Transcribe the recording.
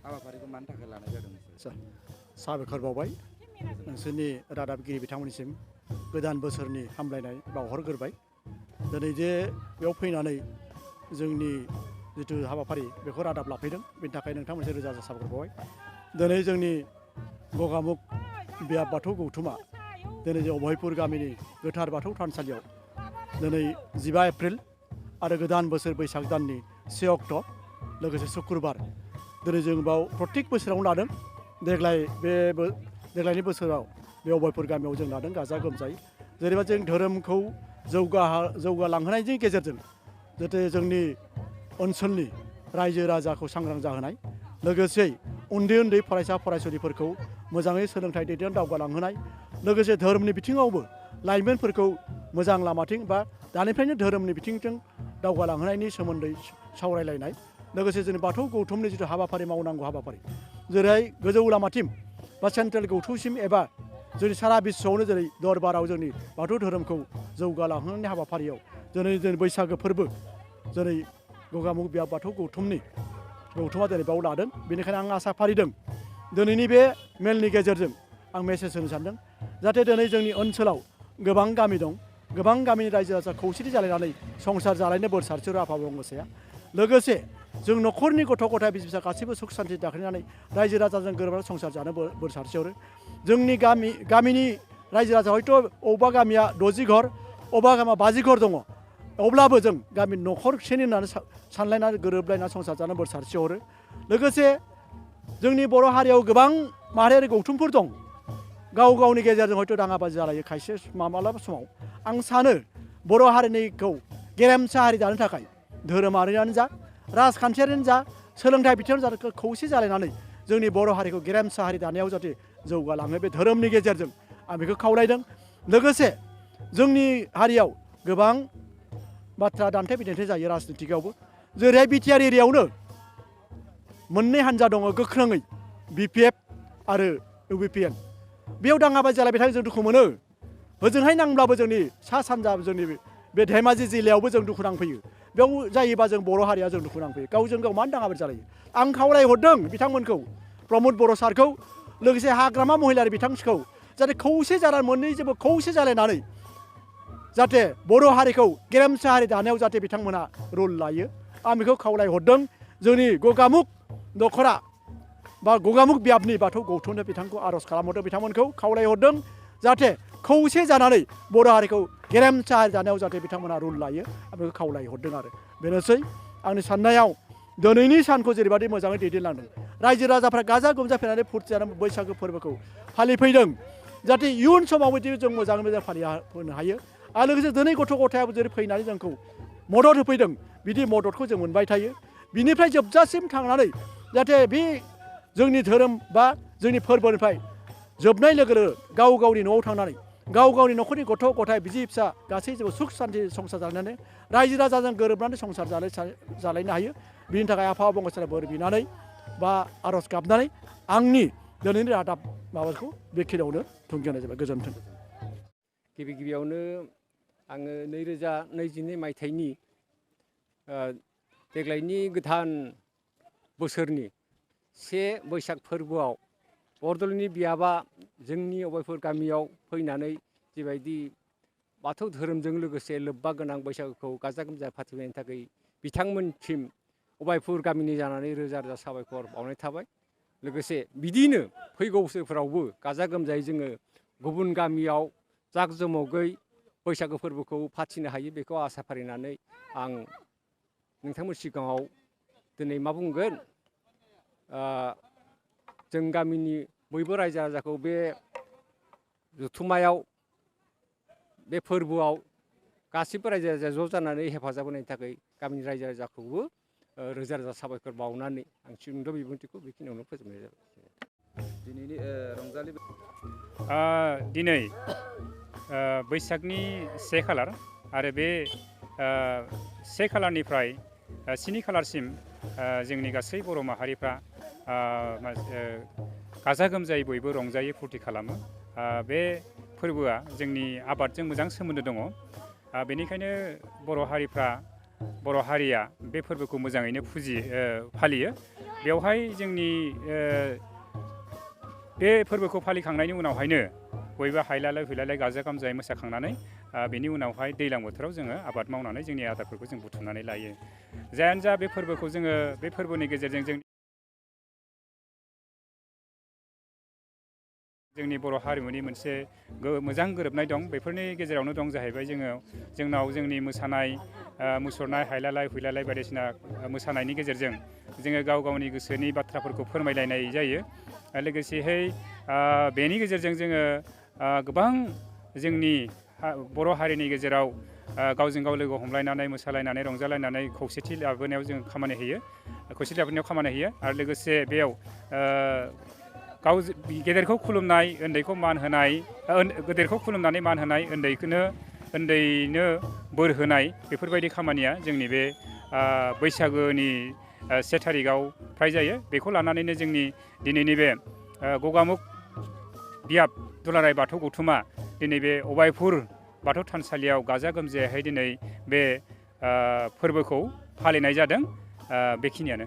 हाबाफारिखौ मानि थाखाय लानाय जादों? साबायखर बावबाय नोंसोरनि रादाबगिरि बिथांमोननिसिम गोदान बोसोरनि हामलायनाय बावहरग्रोबाय। दिनै जे बेयाव फैनानै जोंनि जिथु हाबाफारि बेखौ रादाब लाफैदों बेनि थाखाय नोंथांमोनसे रोजा रोजा साबायखर बावबाय। दिनै जोंनि गगामुग बियाब बाथौ गौथुमा दिनै जों अभयपुर गामिनि गोथार बाथौ थानसालियाव दिनै 15 एप्रिल आरो गोदान बोसोर बैसाग दाननि 1 अक्ट' लोगोसे शुक्रबार दिनै जों बाव प्रत्येक बोसोरावनो लादों। देग्लायनि बोसोराव बे अभयपुर गामियाव जों लादों गाजा गोमजायै। जेनेबा जों धोरोमखौ जौगालांहोनायनि गेजेरजों जाहाथे जोंनि ओनसोलनि रायजो राजाखौ सांग्रां जाहोनाय, लोगोसे उन्दै उन्दै फरायसा फरायसुलिफोरखौ मोजाङै सोलोंथाइ दैदेन दावगालांहोनाय, लोगोसे धोरोमनि बिथिङावबो लाइमोनफोरखौ मोजां लामाथिं बा दानिफ्रायनो धोरोमनि बिथिंजों दावगालांहोनायनि सोमोन्दै सावरायलायनाय, लोगोसे जोंनि बाथौ गौथुमनि जिथु हाबाफारि मावनांगौ हाबाफारि जेरै गोजौ लामाथिं बा सेन्ट्रेल गौथुमसिम एबा जोंनि सारा बिश्वआवनो जेरै दरबाराव जोंनि बाथौ धोरोमखौ जौगालांहोनायनि हाबाफारियाव दिनै बैसागो फोरबो जेरै गगामुग बियाब बाथौ गौथुमा दिनै बाव लादों। बेनिखायनो आं आसा फारिदों दिनैनि बे मेलनि गेजेरजों आं मेसेज होनो सानदों जाहाथे दिनै जोंनि ओनसोलाव गोबां गामि दं, गोबां गामिनि रायजो राजा खौसेथि जालायनानै संसार जालायनो बोर सारस्रियो आफा अबंगसाया। लोगोसे जों न'खरनि गथ' गथाय बिसि फिसा गासैबो सुख सान्थि दाखायनानै रायजो राजाजों गोरोबनानै संसार जानो बोर सारस्रिहरो। जोंनि गामिनि रायजो राजा हयथ' अबेबा गामिया 60 घर, अबेबा गामिया 50 घर दङ, अब्लाबो जों गामि न'खरसेनि होननानै सानलायनानै गोरोबलायनानै संसार जानो बोर सारस्रिहरो। लोगोसे जोंनि बर' हारियाव गोबां माहारियारि गौथुमफोर दं, गाव गावनि गेजेरजों हयथ' दाङाबाजि जालायो खायसे माब्लाबा समाव। आं सानो बर' हारिनिखौ गेरेमसा हारि दानो थाखाय धोरोमारियानो जा, राजखान्थियारियानो जा, सोलोंथाइ बिथिङावनो जा, खौसे जालायनानै जोंनि बर' हारिखौ गेरेमसा हारि दानायाव जाहाथे जौगालाङो बे धोरोमनि गेजेरजों आं बेखौ खावलायदों। लोगोसे जोंनि हारियाव गोबां बाथ्रा दान्थे बिदान्थे जायो राजनितिकआवबो। जेरैहाय बिटिआर एरियायावनो मोननै हान्जा दङ गोख्रोङै, BPF आरो UBPN। बेयाव दाङाबाजि जालायबाय थायो, जों दुखु मोनो। होजोंहाय नांब्लाबो जोंनि सा सानजा जोंनि बे धेमाजि जिल्लायावबो जों दुखु नांफैयो। बेयाव जायोबा जों बर' हारिया जों दुखु नांफैयो। गावजों गाव मानो दाङाबाजि जालायो? आं खावलायहरदों बिथांमोनखौ, प्रमद बर' सारखौ, लोगोसे हाग्रामा महिलारि बिथांखिखौ जाहाथे खौसे जानानै मोननैजोंबो खौसे जालायनानै जाहाथे बर' हारिखौ गेरेमसा हारि दानायाव जाहाथे बिथांमोना रल लायो, आं बेखौ खावलायहरदों। जोंनि गगामुग दख'रा बा गगामुग बियाबनि बाथौ गौथुमनो बिथांखौ आर'ज खालामहरदों, बिथांमोनखौ खावलायहरदों जाहाथे खौसे जानानै बर' हारिखौ गेरेमसा हारि दानायाव जाहाथे बिथांमोना रुल लायो, आं बेखौ खावलायहरदों। आरो बेनोसै आंनि साननायाव दिनैनि सानखौ जेरैबायदि मोजाङै दैदेनलांदों, रायजो राजाफ्रा गाजा गोमजा फैनानै फुरथि जानानै बैसागो फोरबोखौ फालिफैदों, जाहाथे इयुन समाव बिदि जों मोजाङै मोजां फालिनो हायो। आरो लोगोसे दिनै गथ' गथायाबो जेरै फैनानै जोंखौ मदद होफैदों, बिदि मददखौ जों मोनबाय थायो। बिनिफ्राय जोबजासिम थांनानै जाहाथे बे जोंनि धोरोम बा जोंनि फोरबोनिफ्राय जोबनाय लोगो लोगो गाव गावनि न'आव थांनानै गाव गावनि न'खरनि गथ' गथाय बिसि फिसा गासैजोंबो सुख सान्थि संसार जालायनानै रायजो राजाजों गोरोबनानै संसार जालायनो हायो। बिनि थाखाय आफा अबंगसाया बोर बिनानै बा आर'ज गाबनानै आंनि दिनैनि रादाब माबाखौ बेखिनियावनो थुंगेनाय जाबाय। गोजोन्थों। गिबियावनो आङो 2022 मायथाइनि देग्लायनि गोदान बोसोरनि 1 बैसाग फोरबोआव बरदलैनि बियाबा जोंनि अभयपुर गामियाव फैनानै जिबायदि बाथौ धोरोमजों लोगोसे लोब्बा गोनां बैसागुखौ गाजा गोमजा फालिनायनि थाखाय बिथांमोनसिम अभयपुर गामिनि जानानै रोजा रोजा साबायखर बावनाय थाबाय। लोगोसे बिदिनो फैगौ बोसोरफोरावबो गाजा गोमजायै जोङो गुबुन गामियाव जाक जमगै बैसागो फोरबोखौ फाथिनो हायो, बेखौ आसा फारिनानै आं नोंथांमोन सिगाङाव दिनै मा बुंगोन, जों गामिनि बयबो रायजो राजाखौ बे जथुम्मायाव बे फोरबोआव गासिबो रायजो राजाया ज' जानानै हेफाजाब होनायनि थाखाय गामिनि रायजो राजाखौबो रोजा रोजा साबायखर बावनानै आं सुंद' बिबुंथिखौ बेखिनियावनो फोजोबनाय जाबाय। दिनैनि रंजालि दिनै बैसागनि 1 खालार आरो बे 1 खालारनिफ्राय 7 खालारसिम जोंनि गासै बर' माहारिफ्रा गाजा गोमजायै बयबो रंजायो, फुरथि खालामो। बे फोरबोआ जोंनि आबादजों मोजां सोमोन्दो दङ। बेनिखायनो बर' हारिया बे फोरबोखौ मोजाङैनो फालियो। बेवहाय जोंनि बे फोरबोखौ फालिखांनायनि उनावहायनो बयबो हायलालाय हुइलालाय गाजा गोमजायै मोसाखांनानै बेनि उनावहाय दैज्लां बोथोराव जोङो आबाद मावनानै जोंनि आदारफोरखौ जों बुथुमनानै लायो। जायानो जा बे फोरबोखौ जोङो बे फोरबोनि गेजेरजों जोंनि बर' हारिमुनि मोनसे मोजां गोरोबनाय दं। बेफोरनि गेजेरावनो दं जाहैबाय जोंनाव जोंनि मोसानाय मुसुरनाय हायलालाय हुइलालाय बायदिसिना मोसानायनि गेजेरजों जोङो गाव गावनि गोसोनि बाथ्राफोरखौ फोरमायलायनाय जायो। लोगोसेहै बेनि गेजेरजों जोङो गोबां जोंनि बर' हारिनि गेजेराव गावजों गाव लोगो हमलायनानै मोसालायनानै रंजालायनानै खौसेथि लाबोनायाव जों खामानि होयो। आरो लोगोसे बेयाव गाव गेदेरखौ खुलुमनाय, उन्दैखौ मान होनाय, गेदेरखौ खुलुमनानै मान होनाय, उन्दैनो बोर होनाय बेफोरबायदि खामानिया जोंनि बे बैसागोनि 1 थारिखआव फ्राय जायो। बेखौ लानानैनो जोंनि दिनैनि बे गगामुग बियाब दुलाराय बाथौ गौथुमा दिनै बे अभायपुर बाथौ थानसालियाव गाजा गोमजायै दिनै बे फोरबोखौ फालिनाय जादों। बेखिनियानो।